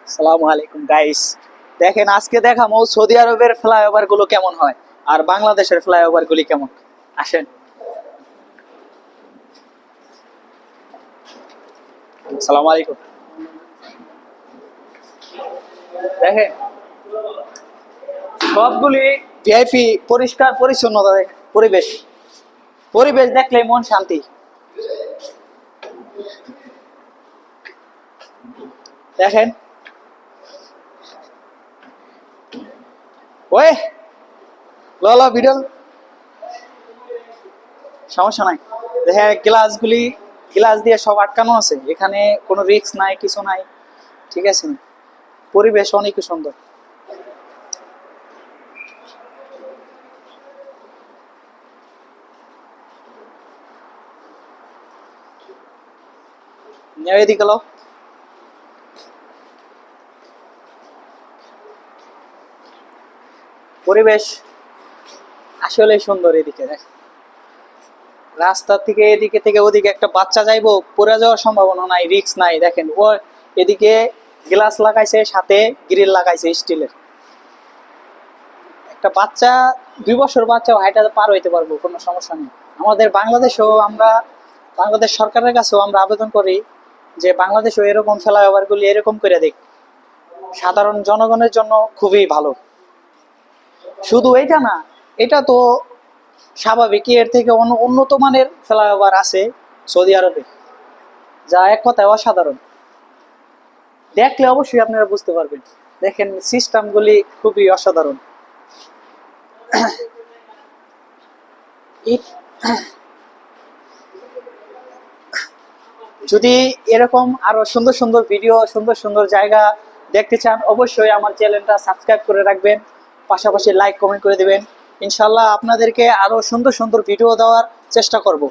আসসালামু আলাইকুম গাইস, দেখেন আজকে দেখামো সৌদি আরবের ফ্লাইওভার গুলো কেমন হয় আর বাংলাদেশের ফ্লাইওভার গুলি কেমন। আসেন। আসসালামু আলাইকুম। দেখেন সবগুলি ভিআইপি, পরিষ্কার পরিচ্ছন্নতা, দেখেন পরিবেশ, পরিবেশ দেখলে মন শান্তি। দেখেন ওই ল ভিডিও, সমস্যা নাই। দেখেন গ্লাসগুলি, গ্লাস দিয়ে সব আটকানো আছে, এখানে কোনো রিস্ক নাই, কিছু নাই, ঠিক আছে। পরিবেশ অনেক সুন্দর। এদিকে গেল, পরিবেশ আসলে সুন্দর। এদিকে দেখ, রাস্তা থেকে এদিকে থেকে ওদিকে একটা বাচ্চা যাইবো, পড়ে যাওয়ার সম্ভাবনা নাই, রিস্ক নাই। দেখেন ও এদিকে গ্লাস লাগাইছে, সাথে গ্রিল লাগাইছে স্টিলের। একটা বাচ্চা, 2 বছর বাচ্চা হাইটা পার হইতে পারবো, কোনো সমস্যা নেই। আমাদের বাংলাদেশেও আমরা, বাংলাদেশ সরকারের কাছেও আমরা আবেদন করি যে বাংলাদেশেও এরকম ফ্লাইওভার গুলি এরকম করে দেখ, সাধারণ জনগণের জন্য খুবই ভালো। শুধু এইটা না, এটা তো স্বাভাবিক, এর থেকে উন্নত মানের ফ্লাইওভার আছে সৌদি আরবে, যা এক কথায় অসাধারণ। দেখলে অবশ্যই আপনারা বুঝতে পারবেন। দেখেন সিস্টেমগুলি খুবই অসাধারণ। যদি এরকম আরো সুন্দর সুন্দর ভিডিও, সুন্দর সুন্দর জায়গা দেখতে চান, অবশ্যই আমার চ্যানেলটা সাবস্ক্রাইব করে রাখবেন, পাশাপাশি লাইক কমেন্ট করে দিবেন। ইনশাল্লাহ আপনাদেরকে আরো সুন্দর সুন্দর ভিডিও দেওয়ার চেষ্টা করব।